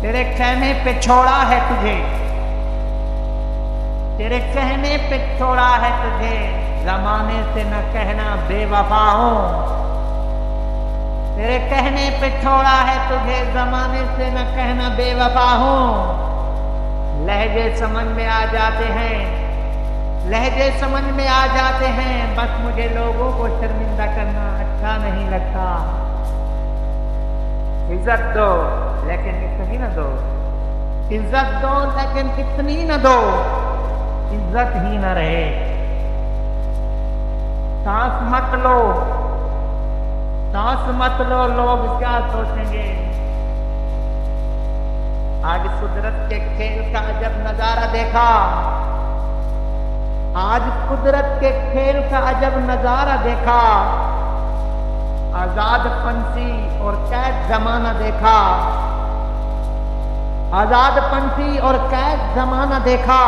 تیرے کہنے پہ چھوڑا ہے تجھے، تیرے کہنے پہ چھوڑا ہے تجھے، زمانے سے نہ کہنا بے وفا ہوں۔ تیرے کہنے پہ چھوڑا ہے تجھے، زمانے سے نہ کہنا بے وفا ہوں۔ لہجے سمجھ میں آ جاتے ہیں، لہجے سمجھ میں آ جاتے ہیں، بس مجھے لوگوں کو شرمندہ کرنا اچھا نہیں لگتا۔ عزت دو لیکن اتنی نہ دو، عزت دو لیکن اتنی نہ دو، عزت ہی نہ رہے۔ سانس مت لو، سانس مت لو، لوگ کیا سوچیں گے۔ آج قدرت کے کھیل کا عجب نظارہ دیکھا، آج قدرت کے کھیل کا عجب نظارہ دیکھا، آزاد پنچھی اور قید زمانہ دیکھا، آزاد پنچھی اور قید زمانہ دیکھا۔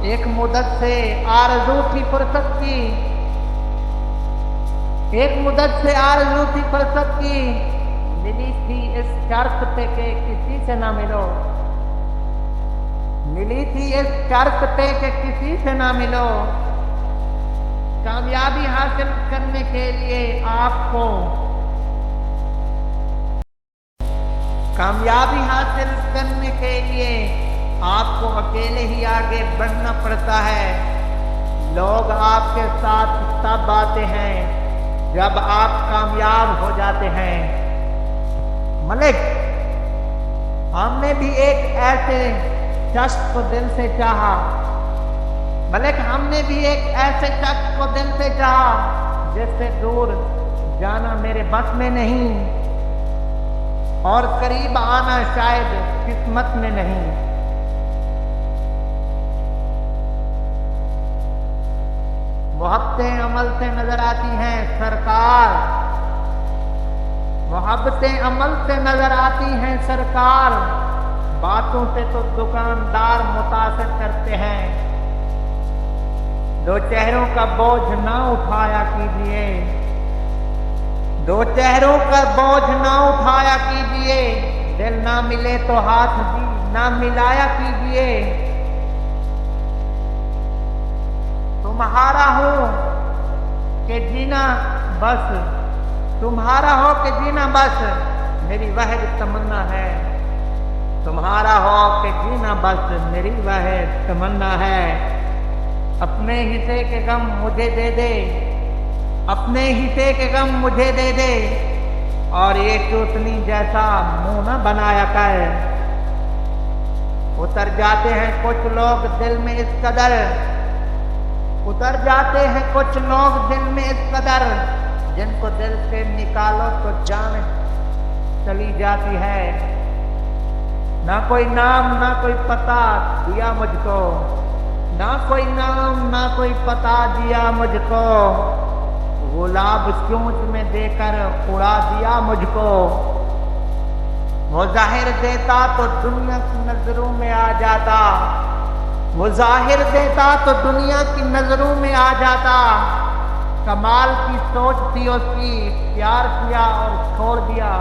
ایک مدت سے آرزو تھی فرصت کی، ایک مدت سے آرزو تھی فرصت کی، ملی تھی اس شرط پہ کہ کسی سے نہ ملو، ملی تھی اس شرط پہ کہ کسی سے نہ ملو۔ کامیابی حاصل کرنے کے لیے آپ کو، کامیابی حاصل کرنے کے لیے آپ کو اکیلے ہی آگے بڑھنا پڑتا ہے۔ لوگ آپ کے ساتھ تب آتے ہیں جب آپ کامیاب ہو جاتے ہیں۔ ملک، ہم نے بھی ایک ایسے شخص کو دل سے چاہا، ملک ہم نے بھی ایک ایسے شخص کو دل سے چاہا جس سے دور جانا میرے بس میں نہیں، اور قریب آنا شاید قسمت میں نہیں۔ محبتیں عمل سے نظر آتی ہیں سرکار، محبتیں عمل سے نظر آتی ہیں سرکار، باتوں سے تو دکاندار متاثر کرتے ہیں۔ دو چہروں کا بوجھ نہ اٹھایا کیجیے، دو چہروں کا بوجھ نہ اٹھایا کیجیے، دل نہ ملے تو ہاتھ بھی نہ ملایا کیجیے۔ تمہارا ہو کہ جینا بس، تمہارا ہو کہ جینا بس میری واحد تمنا ہے، تمہارا ہو کہ جینا بس میری واحد تمنا ہے۔ اپنے حصے کے غم مجھے دے دے، اپنے حصے کے غم مجھے دے دے، اور یہ چوسنی جیسا منہ نہ بنایا کر۔ اتر جاتے ہیں کچھ لوگ دل میں اس قدر، اتر جاتے ہیں کچھ لوگ دل میں اس قدر، جن کو دل سے نکالو تو جان چلی جاتی ہے۔ نہ کوئی نام نہ کوئی پتہ دیا مجھ کو، نہ کوئی نام نہ کوئی پتہ دیا مجھ کو، گلاب چونچ میں دے کر اڑا دیا مجھ کو۔ وہ ظاہر دیتا تو دنیا کی نظروں میں آ جاتا، وہ ظاہر دیتا تو دنیا کی نظروں میں آ جاتا۔ کمال کی سوچ تھی اس کی، پیار کیا اور چھوڑ دیا۔